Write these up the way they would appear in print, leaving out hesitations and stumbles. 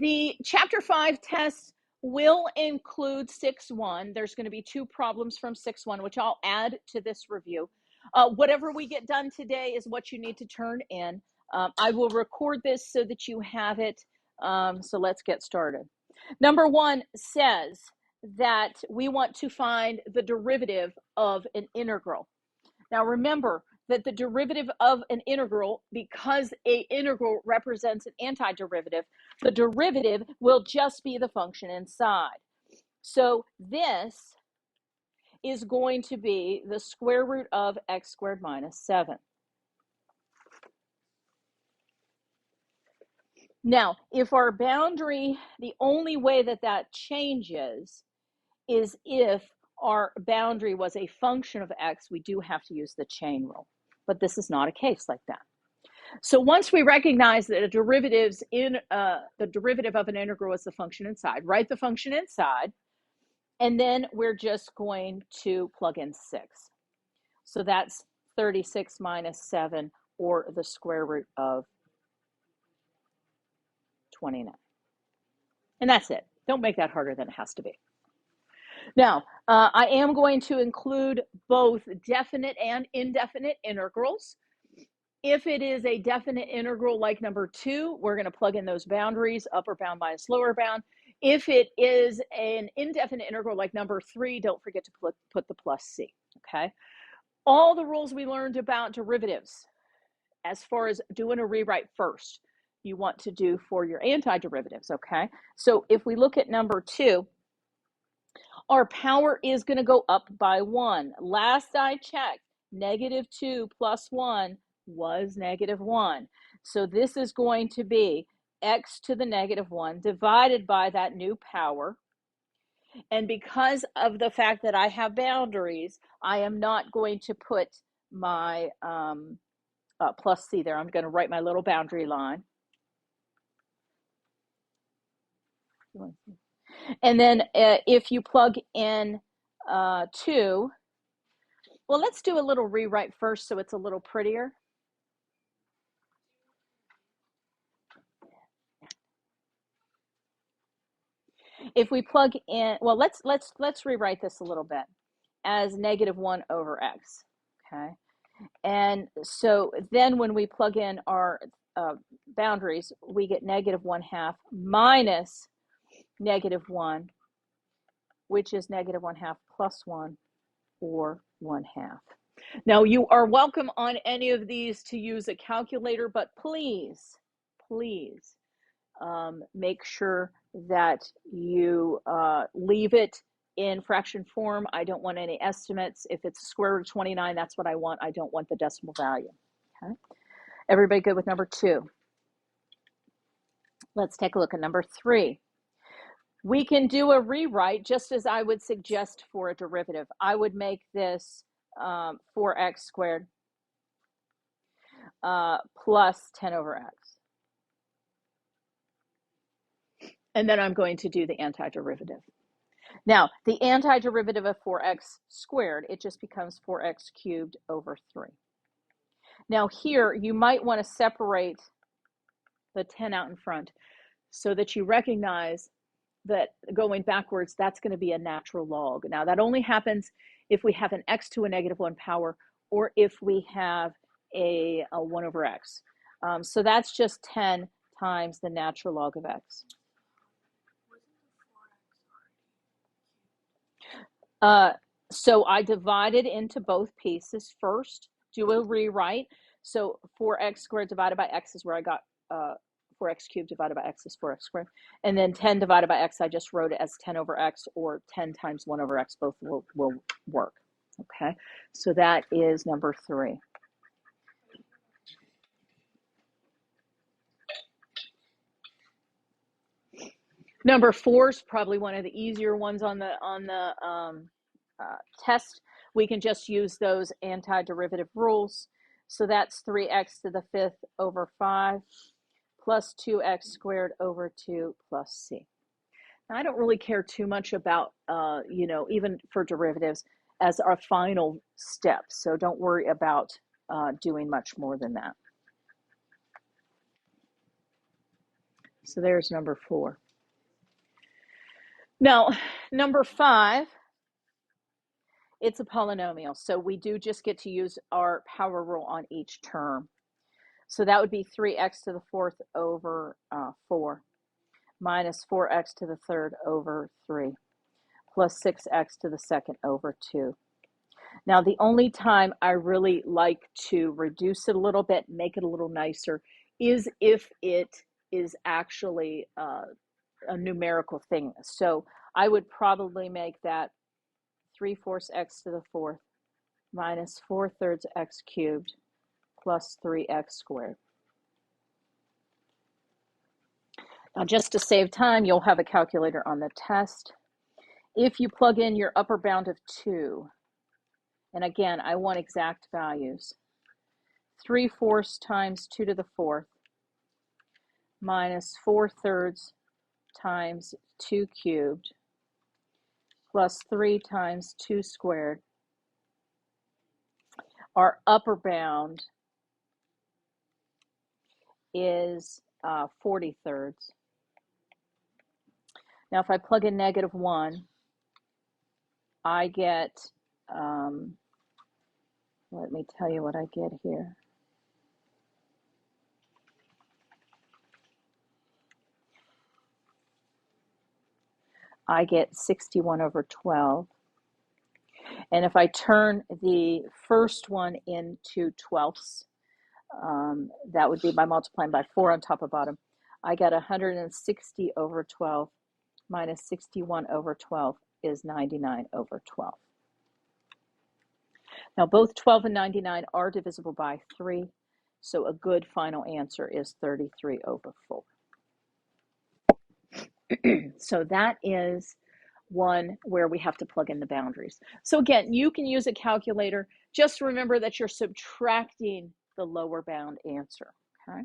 The Chapter 5 tests will include 6.1. There's going to be 2 problems from 6.1, which I'll add to this review. Whatever we get done today is what you need to turn in. I will record this so that you have it. So let's get started. Number 1 says that we want to find the derivative of an integral. Now remember that the derivative of an integral, because an integral represents an antiderivative, the derivative will just be the function inside. So this is going to be the square root of x squared minus 7. Now, if our boundary, the only way that that changes is if our boundary was a function of x, we do have to use the chain rule. But this is not a case like that. So once we recognize that the derivative of an integral is the function inside, write the function inside, and then we're just going to plug in 6. So that's 36 minus 7, or the square root of 29. And that's it. Don't make that harder than it has to be. Now, I am going to include both definite and indefinite integrals. If it is a definite integral like number 2, we're going to plug in those boundaries, upper bound minus lower bound. If it is an indefinite integral like number 3, don't forget to put the plus c, okay? All the rules we learned about derivatives, as far as doing a rewrite first, you want to do for your antiderivatives, okay? So if we look at number 2, our power is going to go up by 1. Last I checked, -2 plus 1 was -1. So this is going to be x to the -1 divided by that new power. And because of the fact that I have boundaries, I am not going to put my plus c there. I'm going to write my little boundary line. And then if you plug in 2, well, let's do a little rewrite first so it's a little prettier. If we plug in, well, let's rewrite this a little bit as -1 over x, okay? And so then when we plug in our boundaries, we get -1/2 minus -1, which is -1/2 plus 1, or 1/2. Now, you are welcome on any of these to use a calculator, but please make sure that you leave it in fraction form. I don't want any estimates. If it's square root of 29, that's what I want. I don't want the decimal value. Okay. Everybody good with number 2? Let's take a look at number 3. We can do a rewrite just as I would suggest for a derivative. I would make this 4x squared plus 10 over x. And then I'm going to do the antiderivative. Now, the antiderivative of 4x squared, it just becomes 4x cubed over 3. Now here, you might want to separate the 10 out in front so that you recognize that going backwards, that's going to be a natural log. Now, that only happens if we have an x to a -1 power, or if we have a 1 over x. So that's just 10 times the natural log of x. So I divided into both pieces first, do a rewrite. So 4x squared divided by x is where I got 4x cubed divided by x is 4x squared. And then 10 divided by x, I just wrote it as 10 over x, or 10 times 1 over x, both will work. Okay, so that is number 3. Number 4 is probably one of the easier ones on the test. We can just use those antiderivative rules. So that's 3x to the 5th over 5 plus 2x squared over 2 plus c. Now, I don't really care too much about, even for derivatives as our final step. So don't worry about doing much more than that. So there's number 4. Now, number 5, it's a polynomial. So we do just get to use our power rule on each term. So that would be 3x to the 4th over 4 minus 4x to the 3rd over 3 plus 6x to the 2nd over 2. Now, the only time I really like to reduce it a little bit, make it a little nicer, is if it is actually a numerical thing. So I would probably make that 3/4 x to the 4th minus 4/3 x cubed plus 3x squared. Now, just to save time, you'll have a calculator on the test. If you plug in your upper bound of 2, and again, I want exact values, 3/4 times 2 to the 4th minus 4/3 times 2 cubed plus 3 times 2 squared. Our upper bound is 40/3. Now, if I plug in -1, I get, let me tell you what I get here. I get 61 over 12. And if I turn the first one into twelfths, that would be by multiplying by 4 on top of bottom. I get 160 over 12 minus 61 over 12 is 99 over 12. Now, both 12 and 99 are divisible by 3, so a good final answer is 33 over 4. So that is one where we have to plug in the boundaries. So again, you can use a calculator. Just remember that you're subtracting the lower bound answer, okay?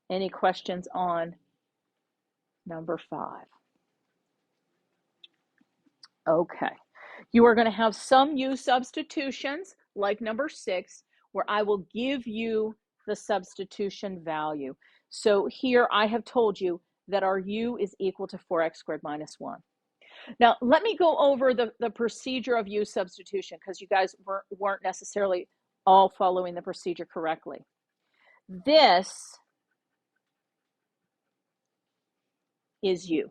Any questions on number 5? Okay. You are going to have some U substitutions, like number 6, where I will give you the substitution value. So here I have told you that our U is equal to 4x squared minus 1. Now, let me go over the procedure of U substitution, because you guys weren't necessarily all following the procedure correctly. This is U.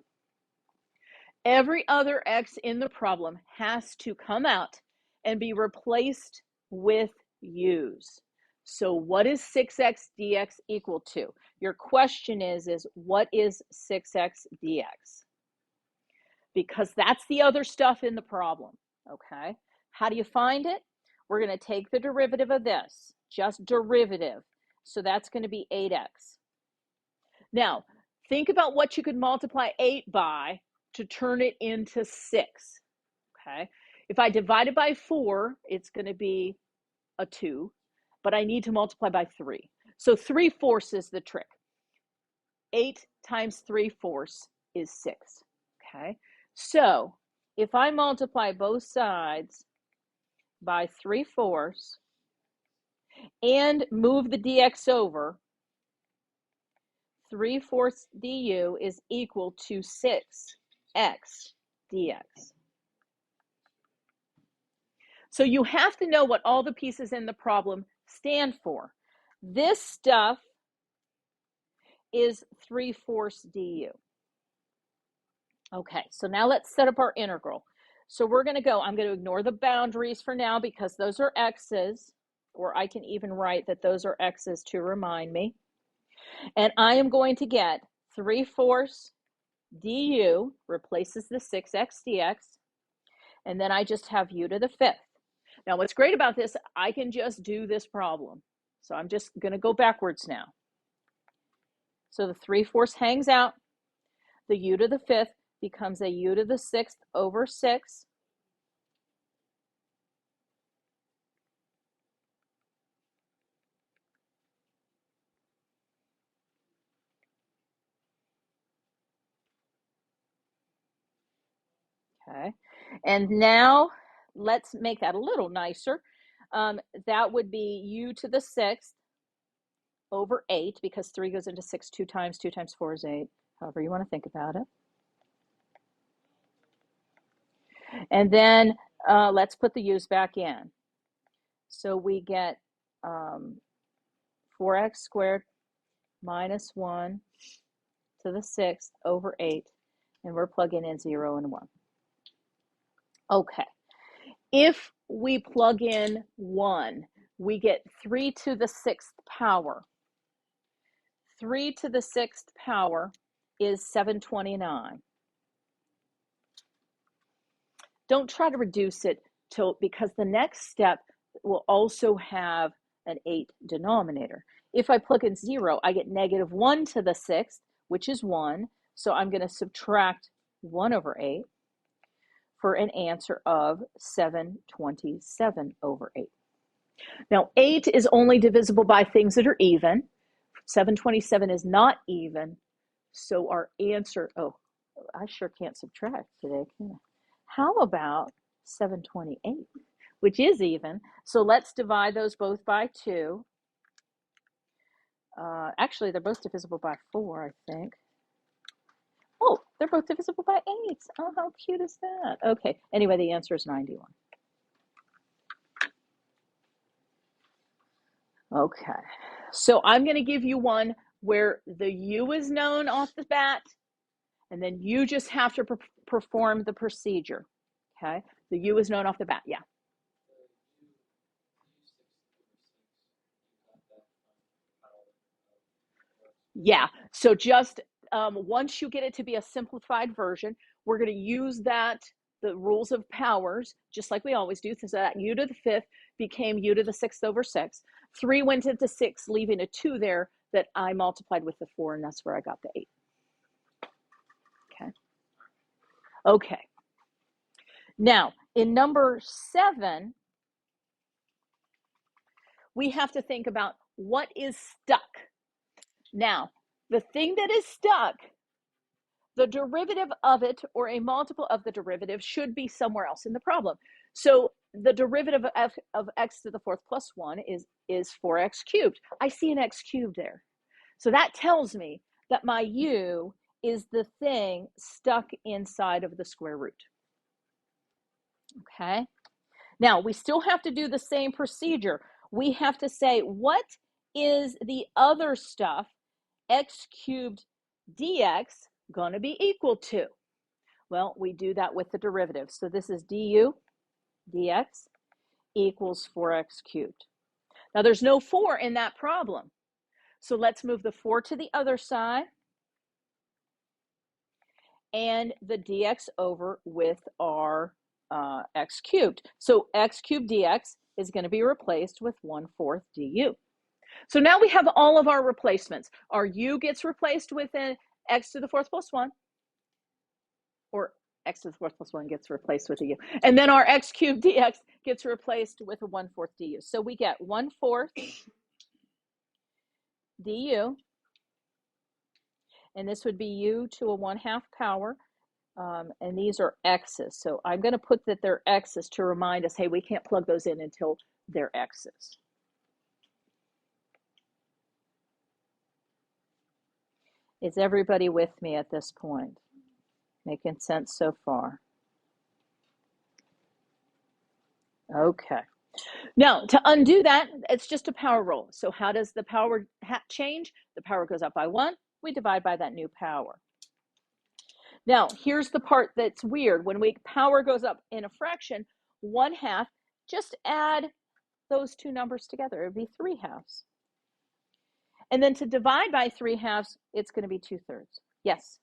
Every other x in the problem has to come out and be replaced with u's. So what is 6x dx equal to? Your question is what is 6x dx? Because that's the other stuff in the problem, okay? How do you find it? We're going to take the derivative of this, just derivative. So that's going to be 8x. Now, think about what you could multiply 8 by to turn it into 6, okay? If I divide it by 4, it's going to be a 2, but I need to multiply by 3. So 3/4 is the trick. 8 times 3/4 is 6, okay? So if I multiply both sides by 3/4 and move the dx over, 3/4 du is equal to 6x dx. So you have to know what all the pieces in the problem stand for. This stuff is 3/4 du. Okay, so now let's set up our integral. So I'm going to ignore the boundaries for now because those are x's, or I can even write that those are x's to remind me. And I am going to get 3/4 du replaces the 6x dx, and then I just have u to the 5th. Now, what's great about this, I can just do this problem. So I'm just going to go backwards now. So the 3/4 hangs out. The u to the 5th becomes a u to the 6th over 6. Okay, and now let's make that a little nicer. That would be u to the 6th over 8, because 3 goes into 6 2 times. 2 times 4 is 8, however you want to think about it. And then let's put the u's back in. So we get 4x squared minus 1 to the 6th over 8, and we're plugging in 0 and 1. Okay, if we plug in 1, we get 3 to the 6th power. 3 to the 6th power is 729. Don't try to reduce it because the next step will also have an 8 denominator. If I plug in 0, I get negative 1 to the 6th, which is 1. So I'm going to subtract 1 over 8 for an answer of 727 over 8. Now, 8 is only divisible by things that are even. 727 is not even. So our answer, oh, I sure can't subtract today, can I? How about 728, which is even? So let's divide those both by 2. Actually, they're both divisible by 4, I think. Oh, they're both divisible by 8. Oh, how cute is that? Okay, anyway, the answer is 91. Okay, so I'm going to give you one where the U is known off the bat, and then you just have to perform the procedure. Okay, the U is known off the bat, yeah. Yeah, so just once you get it to be a simplified version, we're going to use the rules of powers, just like we always do. So that U to the 5th became U to the 6th over 6. 3 went into 6, leaving a 2 there that I multiplied with the 4, and that's where I got the 8. Okay. Okay. Now, in number 7, we have to think about what is stuck. Now, the thing that is stuck, the derivative of it or a multiple of the derivative should be somewhere else in the problem. So the derivative of x to the 4th plus 1 is 4x cubed. I see an x cubed there. So that tells me that my u is the thing stuck inside of the square root. Okay. Now, we still have to do the same procedure. We have to say, what is the other stuff x cubed dx going to be equal to? Well, we do that with the derivative. So this is du dx equals 4x cubed. Now, there's no 4 in that problem. So let's move the 4 to the other side and the dx over with our x cubed. So x cubed dx is going to be replaced with 1/4 du. So now we have all of our replacements. Our u gets replaced with an x to the 4th plus 1, or x to the 4th plus 1 gets replaced with a u. And then our x cubed dx gets replaced with a 1/4 du. So we get 1/4 du, and this would be u to a 1/2 power. And these are x's. So I'm going to put that they're x's to remind us, hey, we can't plug those in until they're x's. Is everybody with me at this point? Making sense so far? Okay. Now, to undo that, it's just a power rule. So how does the power change? The power goes up by 1. We divide by that new power. Now, here's the part that's weird. When power goes up in a fraction, 1/2, just add those two numbers together. It would be 3/2. And then to divide by 3/2, it's going to be 2/3. Yes?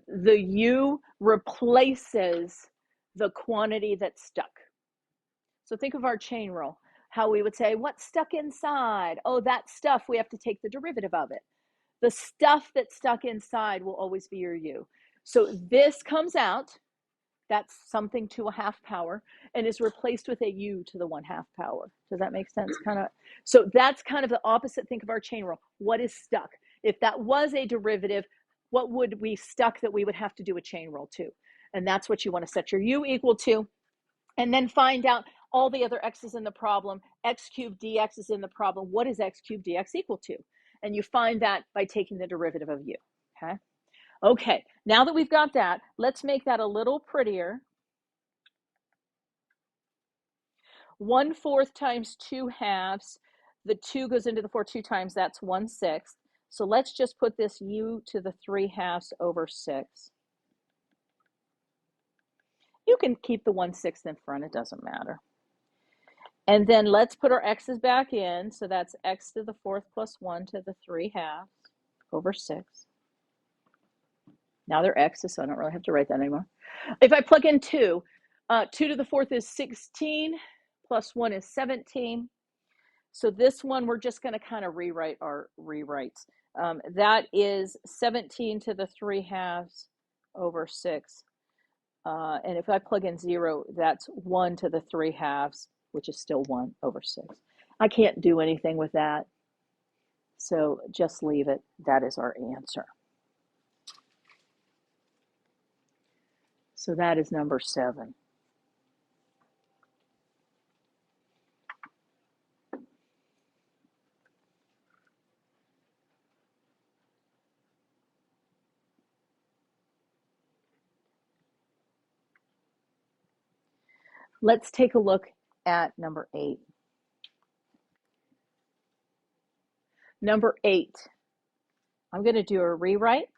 The u replaces the quantity that's stuck. So think of our chain rule, how we would say, what's stuck inside? Oh, that stuff, we have to take the derivative of it. The stuff that's stuck inside will always be your u. So this comes out, that's something to a 1/2 power, and is replaced with a u to the 1/2 power. Does that make sense? So that's kind of the opposite. Think of our chain rule. What is stuck? If that was a derivative, what would we stuck that we would have to do a chain rule to? And that's what you want to set your u equal to. And then find out all the other x's in the problem. X cubed dx is in the problem. What is x cubed dx equal to? And you find that by taking the derivative of u. Okay. Okay, now that we've got that, let's make that a little prettier. 1/4 times 2/2. The 2 goes into the 4 2 times, that's 1/6. So let's just put this u to the 3/2 over 6. You can keep the 1/6 in front, it doesn't matter. And then let's put our x's back in. So that's x to the 4th plus 1 to the 3/2 over 6. Now they're x's, so I don't really have to write that anymore. If I plug in 2, 2 to the 4th is 16, plus 1 is 17. So this one, we're just going to kind of rewrite our rewrites. That is 17 to the 3/2 over 6. And if I plug in 0, that's 1 to the 3/2, which is still 1 over 6. I can't do anything with that. So just leave it. That is our answer. So that is number 7. Let's take a look at number 8. Number 8, I'm going to do a rewrite.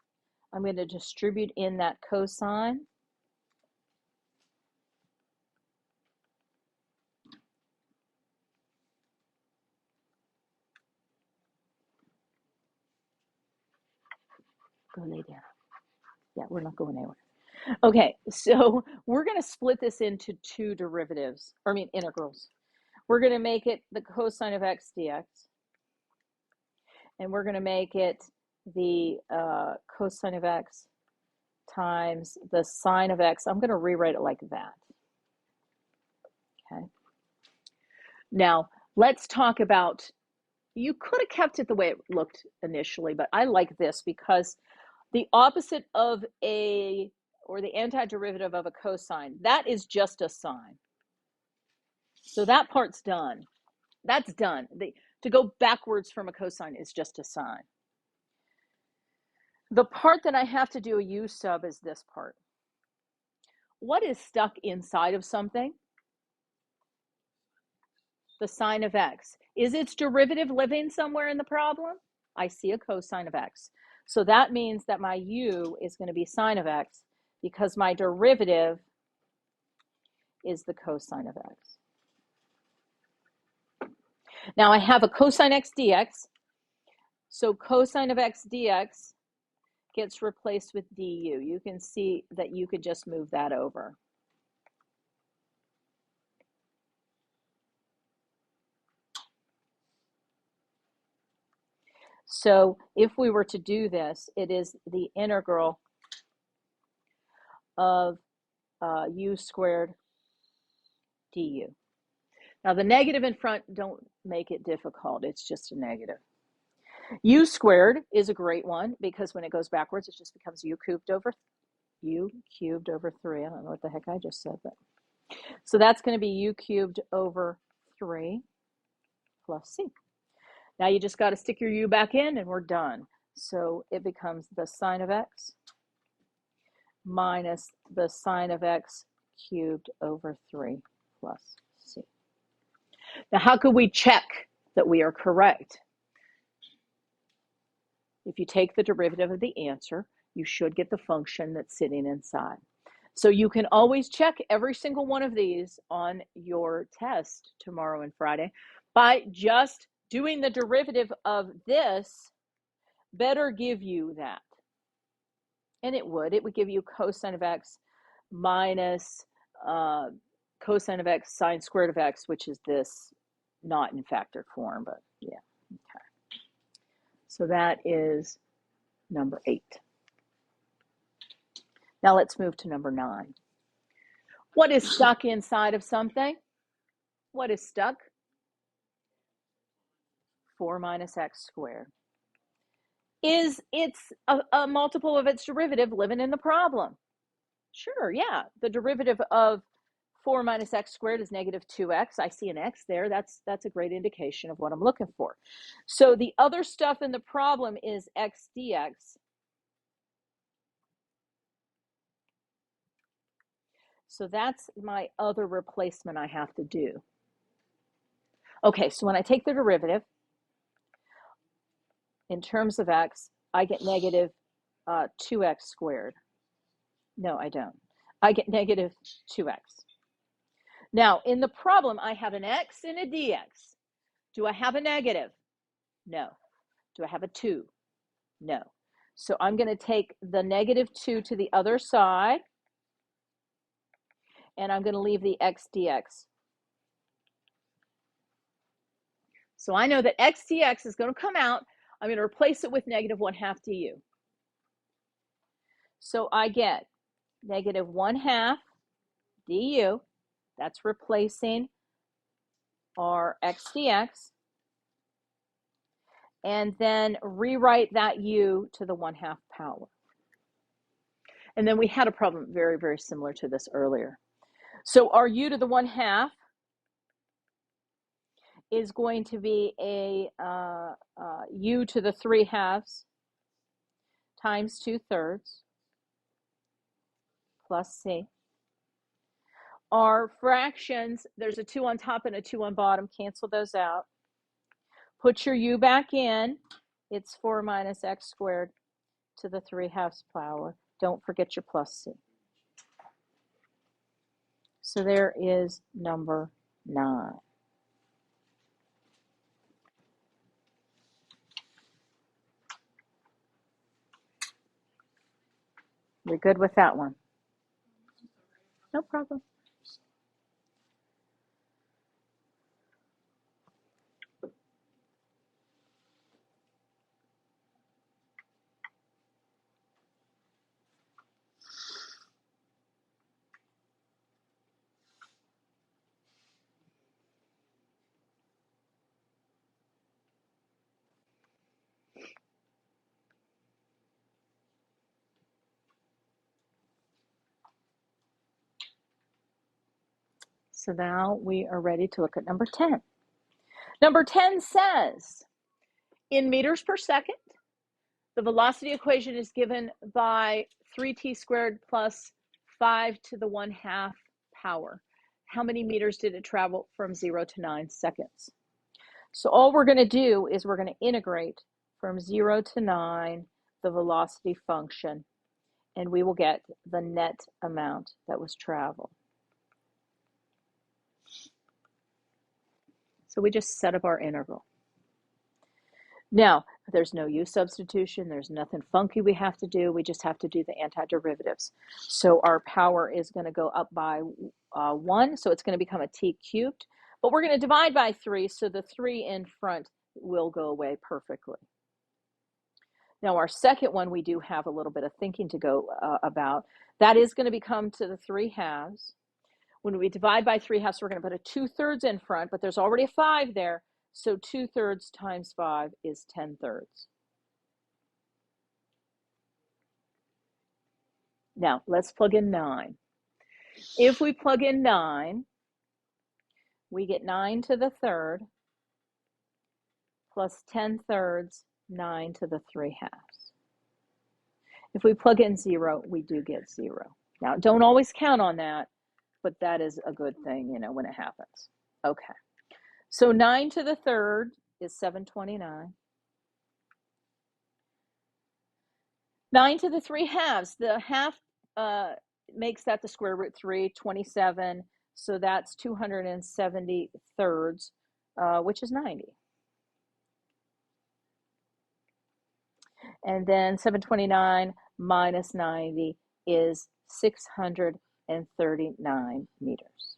I'm going to distribute in that cosine. Go lay down. Yeah, we're not going anywhere. Okay, so we're going to split this into 2 derivatives, or I mean integrals. We're going to make it the cosine of x dx, and we're going to make it the cosine of x times the sine of x. I'm going to rewrite it like that. Okay. Now, let's talk about, you could have kept it the way it looked initially, but I like this because the opposite of a, or the antiderivative of a cosine, that is just a sine. So that part's done. That's done. To go backwards from a cosine is just a sine. The part that I have to do a u sub is this part. What is stuck inside of something? The sine of x. Is its derivative living somewhere in the problem? I see a cosine of x. So that means that my u is going to be sine of x because my derivative is the cosine of x. Now I have a cosine x dx. So cosine of x dx gets replaced with du. You can see that you could just move that over. So if we were to do this, it is the integral of u squared du. Now the negative in front, don't make it difficult. It's just a negative. U squared is a great one because when it goes backwards, it just becomes u cubed over 3. I don't know what the heck I just said, but so that's going to be u cubed over 3 plus c. Now you just got to stick your u back in and we're done. So it becomes the sine of x minus the sine of x cubed over 3 plus c. Now how could we check that we are correct? If you take the derivative of the answer, you should get the function that's sitting inside. So you can always check every single one of these on your test tomorrow and Friday by just doing the derivative of this. Better give you that. And it would give you cosine of x minus cosine of x sine squared of x, which is this, not in factored form, but yeah. Okay. So that is number 8. Now let's move to number 9. What is stuck inside of something? What is stuck? 4 minus x squared. Is it's a multiple of its derivative living in the problem? Sure, yeah. The derivative of 4 minus x squared is negative 2x. I see an x there. That's a great indication of what I'm looking for. So the other stuff in the problem is x dx. So that's my other replacement I have to do. Okay, so when I take the derivative in terms of x, I get negative 2x squared. No, I don't. I get negative 2x. Now, in the problem, I have an x and a dx. Do I have a negative? No. Do I have a 2? No. So I'm going to take the negative 2 to the other side, and I'm going to leave the x dx. So I know that x dx is going to come out. I'm going to replace it with negative 1/2 du. So I get negative 1/2 du. That's replacing our x dx. And then rewrite that u to the 1/2 power. And then we had a problem very, very similar to this earlier. So our u to the 1/2 is going to be a u to the 3/2 times 2/3 plus c. Our fractions, there's a 2 on top and a 2 on bottom. Cancel those out. Put your u back in. It's 4 minus x squared to the 3/2 power. Don't forget your plus c. So there is number 9. We're good with that one. No problem. So now we are ready to look at number 10. Number 10 says, in meters per second, the velocity equation is given by 3t squared plus 5 to the 1/2 power. How many meters did it travel from 0 to 9 seconds? So all we're going to do is we're going to integrate from 0 to 9 the velocity function, and we will get the net amount that was traveled. So we just set up our integral. Now, there's no u substitution. There's nothing funky we have to do. We just have to do the antiderivatives. So our power is going to go up by 1, so it's going to become a t cubed. But we're going to divide by 3, so the 3 in front will go away perfectly. Now, our second one, we do have a little bit of thinking to go about. That is going to become to the 3/2. When we divide by 3/2, we're going to put a 2/3 in front, but there's already a 5 there. So 2/3 times 5 is 10/3. Now, let's plug in 9. If we plug in 9, we get 9 to the 3rd plus 10/3, 9 to the 3/2. If we plug in 0, we do get 0. Now, don't always count on that, but that is a good thing, you know, when it happens. Okay. So 9 to the 3rd is 729. 9 to the 3/2. The half makes that the square root 3, 27. So that's 270 thirds, which is 90. And then 729 minus 90 is 639 meters.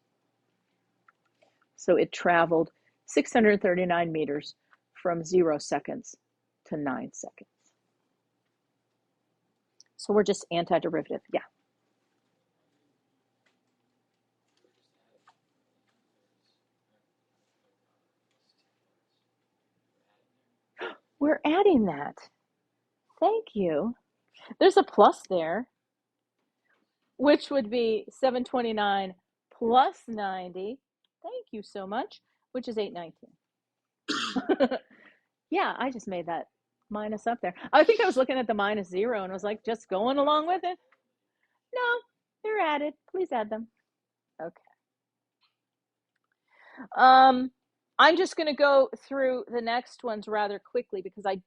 So it traveled 639 meters from 0 seconds to 9 seconds. So we're just antiderivative, yeah. We're adding that. Thank you. There's a plus there. which would be 729 plus 90. Thank you so much, which is 819. Yeah, I just made that minus up there. I think I was looking at the minus 0 and was like, just going along with it. No, they're added. Please add them. Okay. I'm just going to go through the next ones rather quickly because I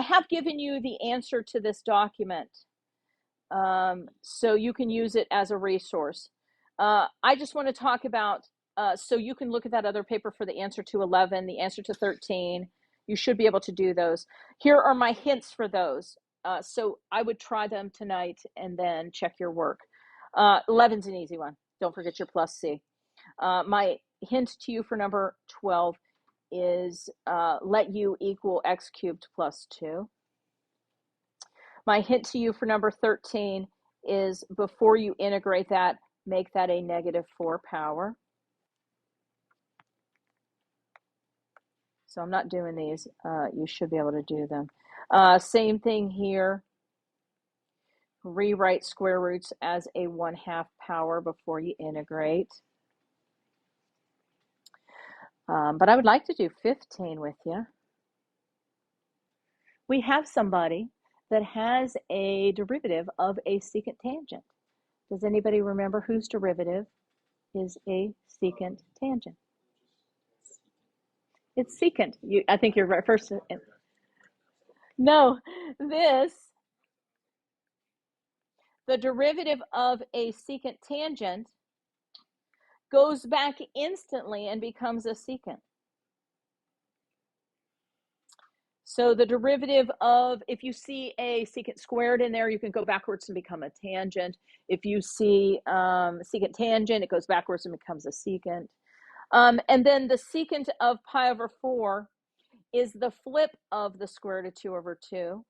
have given you the answer to this document. So you can use it as a resource. I just want to talk about, so you can look at that other paper for the answer to 11, the answer to 13. You should be able to do those. Here are my hints for those. So I would try them tonight and then check your work. 11's an easy one. Don't forget your plus C. My hint to you for number 12 is let u equal x cubed plus 2. My hint to you for number 13 is before you integrate that, make that a negative 4 power. So I'm not doing these. You should be able to do them. Same thing here. Rewrite square roots as a 1/2 power before you integrate. But I would like to do 15 with you. We have somebody that has a derivative of a secant tangent. Does anybody remember whose derivative is a secant tangent? It's secant. I think you're right first. No, the derivative of a secant tangent goes back instantly and becomes a secant. So the derivative of, if you see a secant squared in there, you can go backwards and become a tangent. If you see secant tangent, it goes backwards and becomes a secant. And then the secant of pi over 4 is the flip of the square root of 2 over 2.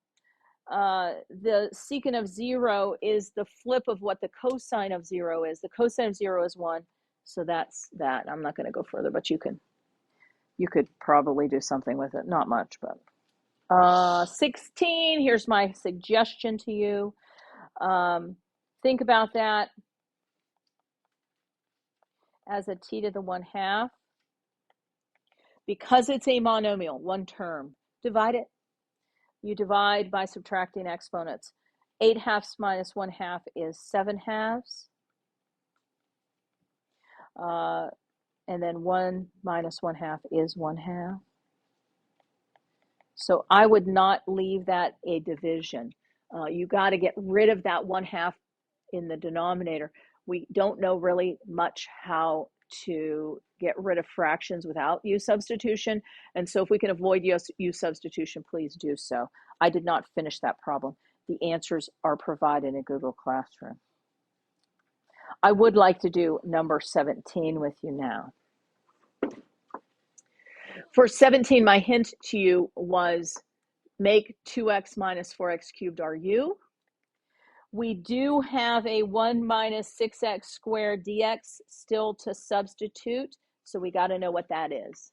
The secant of 0 is the flip of what the cosine of 0 is. The cosine of 0 is 1. So that's that. I'm not going to go further, but you could probably do something with it. Not much, but 16, here's my suggestion to you. Think about that as a t to the 1/2. Because it's a monomial, one term, divide it. You divide by subtracting exponents. 8/2 minus 1/2 is 7/2. And then 1 minus 1/2 is 1/2. So I would not leave that a division. You got to get rid of that 1/2 in the denominator. We don't know really much how to get rid of fractions without u substitution. And so if we can avoid u substitution, please do so. I did not finish that problem. The answers are provided in Google Classroom. I would like to do number 17 with you now. For 17, my hint to you was make 2x minus 4x cubed our u. We do have a 1 minus 6x squared dx still to substitute, so we got to know what that is.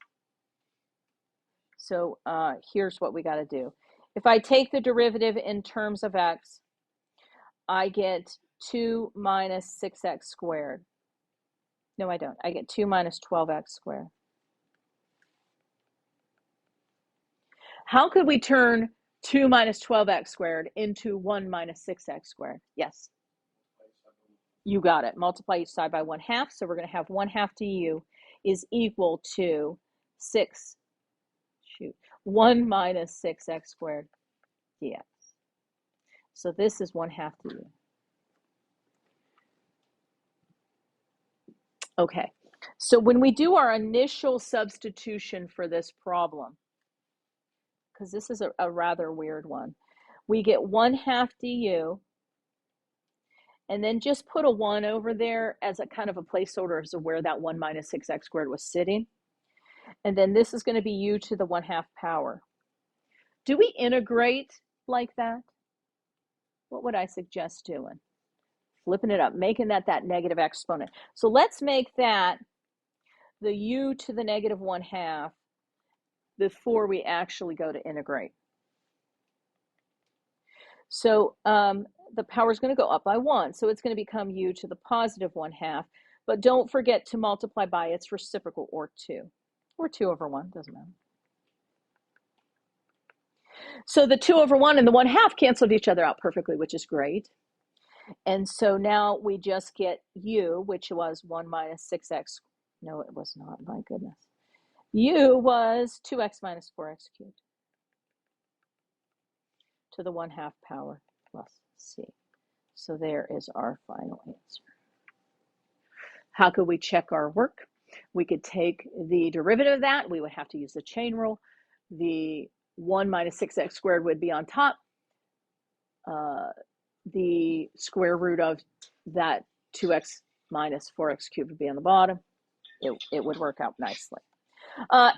So here's what we got to do. If I take the derivative in terms of x, I get 2 minus 6x squared. No, I don't. I get 2 minus 12x squared. How could we turn 2 minus 12x squared into 1 minus 6x squared? Yes. You got it. Multiply each side by 1/2. So we're going to have 1/2 to u is equal to 1 minus 6x squared dx. So this is 1/2 to u. Okay. So when we do our initial substitution for this problem, because this is a rather weird one, we get 1/2 du, and then just put a 1 over there as a kind of a placeholder as to where that 1 minus 6x squared was sitting. And then this is going to be u to the 1/2 power. Do we integrate like that? What would I suggest doing? Flipping it up, making that negative exponent. So let's make that the u to the negative 1/2 before we actually go to integrate. So the power is going to go up by 1. So it's going to become u to the positive 1/2. But don't forget to multiply by its reciprocal, or 2. Or 2 over 1, doesn't matter. So the 2 over 1 and the 1/2 canceled each other out perfectly, which is great. And so now we just get u, which was 1 minus 6x. No, it was not. My goodness. U was 2x minus 4x cubed to the 1/2 power plus c. So there is our final answer. How could we check our work? We could take the derivative of that. We would have to use the chain rule. The 1 minus 6x squared would be on top. The square root of that 2x minus 4x cubed would be on the bottom. It would work out nicely.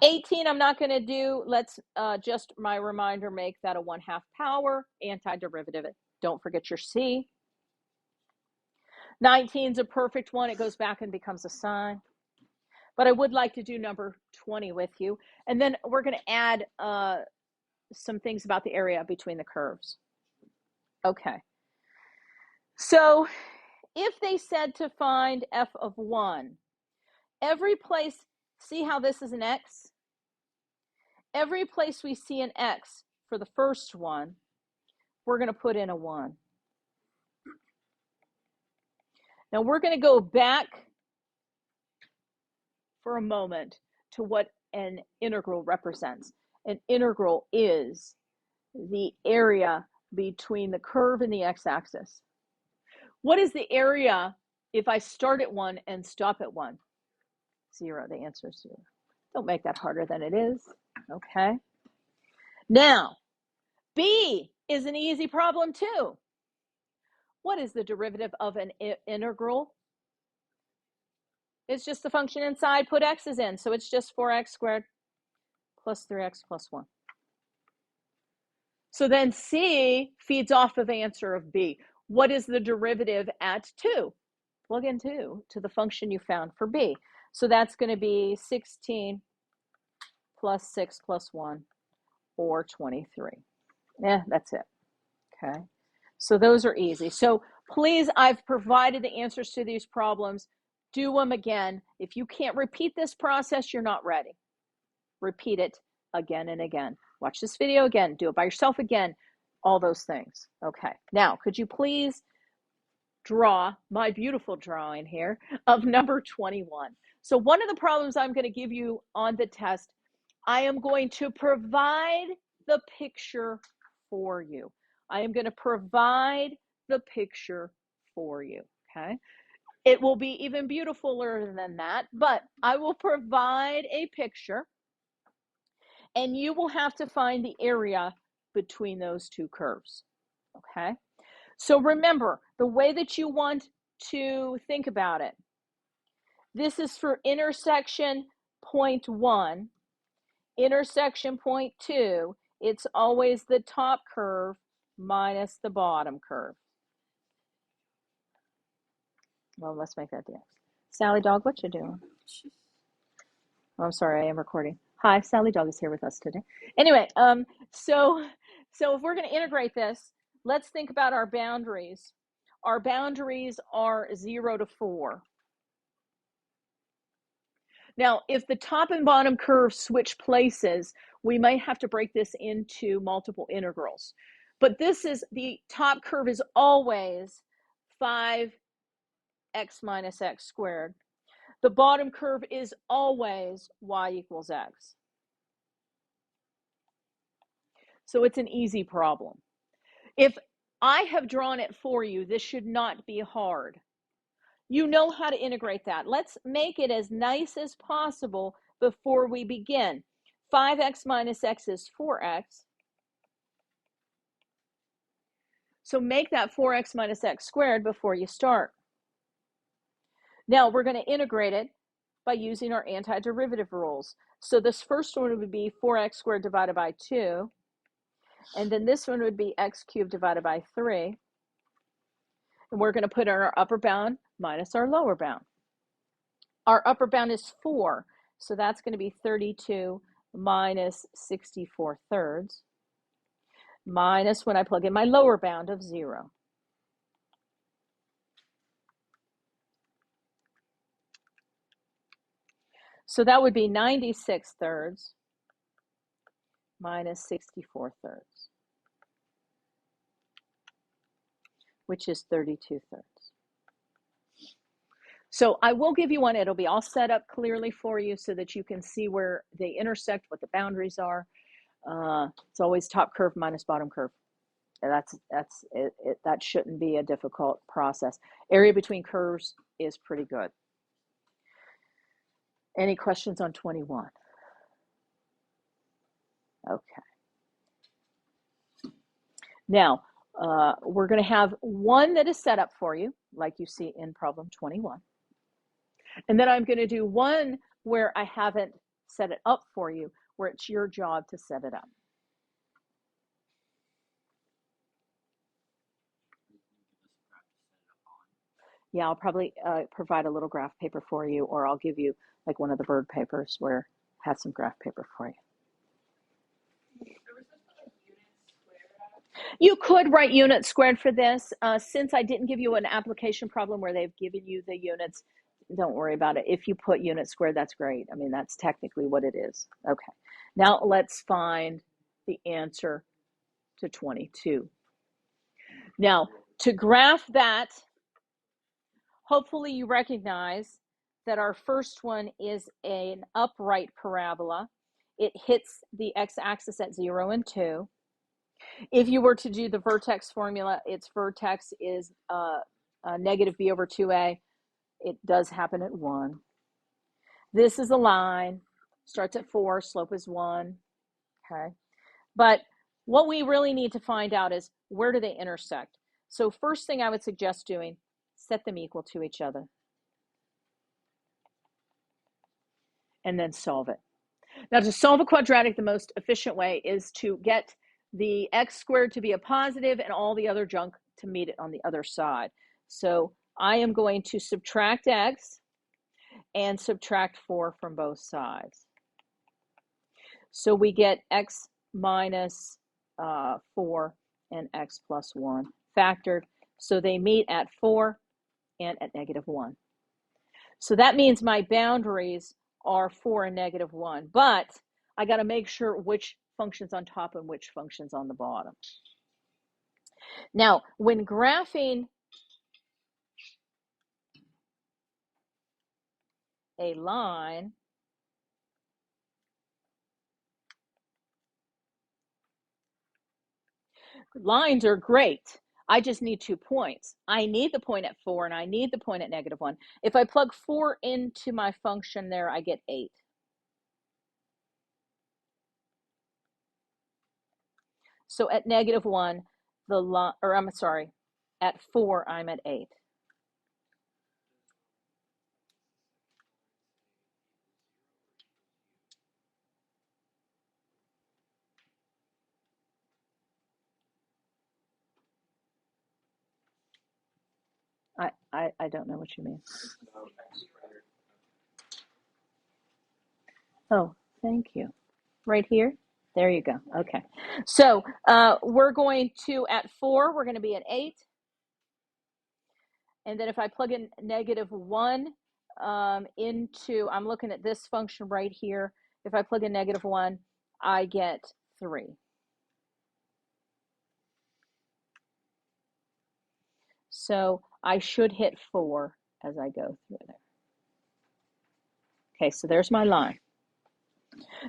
18, I'm not going to do. Let's just, my reminder, make that a 1/2 power, antiderivative. Don't forget your c. 19 is a perfect one. It goes back and becomes a sign. But I would like to do number 20 with you. And then we're going to add some things about the area between the curves. Okay. So if they said to find f of 1, every place, see how this is an x? Every place we see an x for the first one, we're going to put in a 1. Now we're going to go back for a moment to what an integral represents. An integral is the area between the curve and the x-axis. What is the area if I start at 1 and stop at 1? 0. The answer is 0. Don't make that harder than it is. Okay. Now, B is an easy problem too. What is the derivative of an integral? It's just the function inside, put x's in. So it's just 4x squared plus 3x plus 1. So then C feeds off of answer of B. What is the derivative at 2? Plug in 2 to the function you found for B. So that's going to be 16 plus 6 plus 1, or 23. Yeah, that's it. Okay. So those are easy. So please, I've provided the answers to these problems. Do them again. If you can't repeat this process, you're not ready. Repeat it again and again. Watch this video again. Do it by yourself again. All those things. Okay. Now, could you please draw my beautiful drawing here of number 21? So one of the problems I'm going to give you on the test, I am going to provide the picture for you. I am going to provide the picture for you, okay? It will be even beautifuler than that, but I will provide a picture, and you will have to find the area between those two curves, okay? So remember, the way that you want to think about it, this is for intersection point 1, intersection point 2, it's always the top curve minus the bottom curve. Well, let's make that the x. Sally Dog, what you doing? Oh, I'm sorry, I am recording. Hi, Sally Dog is here with us today. Anyway, so if we're going to integrate this, let's think about our boundaries. Our boundaries are 0 to 4. Now, if the top and bottom curves switch places, we might have to break this into multiple integrals. But this is, the top curve is always 5x minus x squared. The bottom curve is always y equals x. So it's an easy problem. If I have drawn it for you, this should not be hard. You know how to integrate that. Let's make it as nice as possible before we begin. 5x minus x is 4x. So make that 4x minus x squared before you start. Now we're going to integrate it by using our antiderivative rules. So this first one would be 4x squared divided by 2. And then this one would be x cubed divided by 3. And we're going to put in our upper bound minus our lower bound. Our upper bound is 4. So that's going to be 32 minus 64 thirds. Minus when I plug in my lower bound of 0. So that would be 96 thirds minus 64 thirds, which is 32 thirds. So I will give you one. It'll be all set up clearly for you so that you can see where they intersect, what the boundaries are. It's always top curve minus bottom curve. That's it. That shouldn't be a difficult process. Area between curves is pretty good. Any questions on 21? Okay. Now, we're going to have one that is set up for you, like you see in problem 21. And then I'm going to do one where I haven't set it up for you, where it's your job to set it up. Yeah, I'll probably provide a little graph paper for you, or I'll give you like one of the bird papers where it has some graph paper for you. You could write unit squared for this. Since I didn't give you an application problem where they've given you the units, don't worry about it. If you put unit squared, that's great. I mean, that's technically what it is. Okay, now let's find the answer to 22. Now, to graph that, hopefully you recognize that our first one is an upright parabola. It hits the x-axis at 0 and 2. If you were to do the vertex formula, its vertex is negative b over 2a. It does happen at 1. This is a line, starts at 4, slope is 1. Okay, but what we really need to find out is where do they intersect? So first thing I would suggest doing, set them equal to each other. And then solve it. Now, to solve a quadratic, the most efficient way is to get the x squared to be a positive and all the other junk to meet it on the other side. So I am going to subtract x and subtract 4 from both sides. So we get x minus 4 and x plus 1 factored. So they meet at 4 and at negative 1. So that means my boundaries are 4 and negative 1, but I got to make sure which function's on top and which function's on the bottom. Now, when graphing a line, lines are great. I just need 2 points. I need the point at 4 and I need the point at negative 1. If I plug 4 into my function there, I get 8. So at negative 1, at 4, I'm at 8. I don't know what you mean. Oh, thank you. Right here? There you go. Okay. So we're going to, at 4, we're going to be at 8. And then if I plug in negative 1 into, I'm looking at this function right here. If I plug in negative 1, I get 3. So I should hit 4 as I go through there. Okay, so there's my line.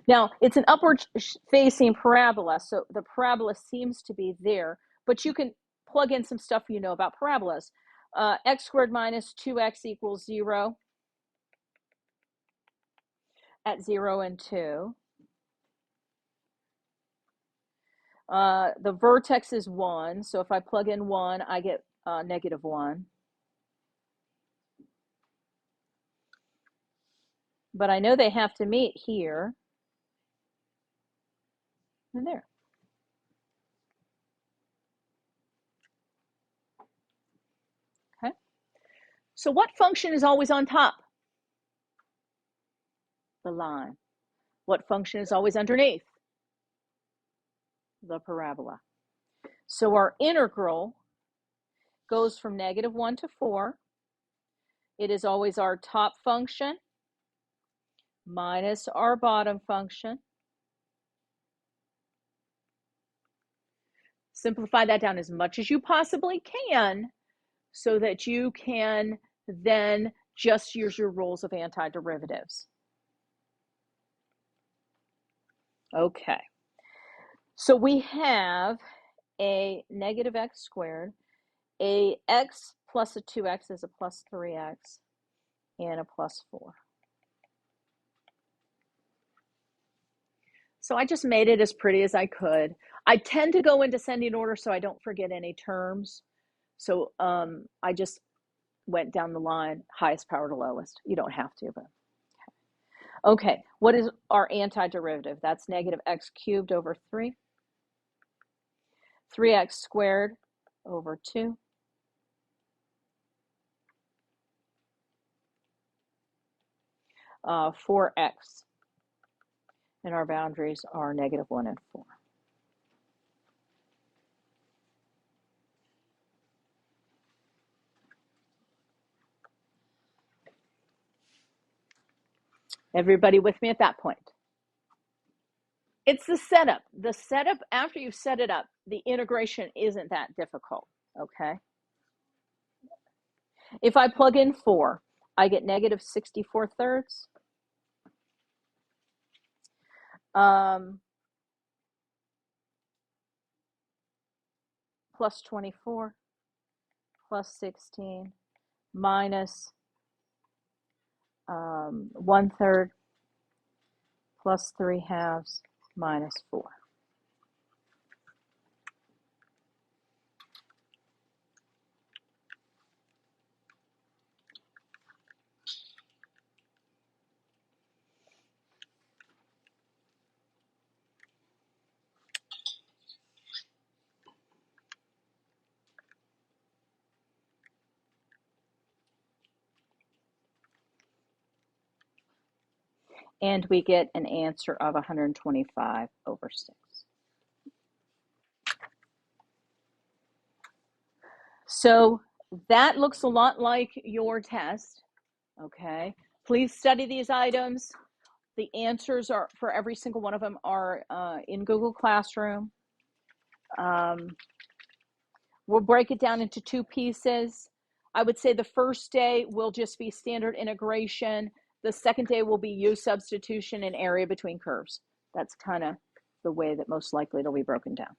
Now, it's an upward facing parabola, so the parabola seems to be there, but you can plug in some stuff you know about parabolas. X squared minus 2x equals 0 at 0 and 2. The vertex is 1, so if I plug in 1, I get negative 1. But I know they have to meet here and there. Okay. So what function is always on top? The line. What function is always underneath? The parabola. So our integral goes from negative 1 to 4. It is always our top function minus our bottom function. Simplify that down as much as you possibly can so that you can then just use your rules of antiderivatives. Okay, so we have a negative x squared, a x plus a 2x is a plus 3x, and a plus 4. So I just made it as pretty as I could. I tend to go in descending order so I don't forget any terms. So I just went down the line, highest power to lowest. You don't have to, but okay. What is our antiderivative? That's negative x cubed over 3. 3x squared over 2. Uh, 4x. And our boundaries are negative 1 and 4. Everybody with me at that point? It's the setup. The setup, after you set it up, the integration isn't that difficult, okay? If I plug in 4, I get negative 64 thirds. Plus 24, plus 16, minus 1/3, plus 3/2, minus 4. And we get an answer of 125 over 6. So that looks a lot like your test, okay? Please study these items. The answers are for every single one of them are in Google Classroom. We'll break it down into 2 pieces. I would say the first day will just be standard integration. The second day will be U substitution and area between curves. That's kind of the way that most likely it'll be broken down.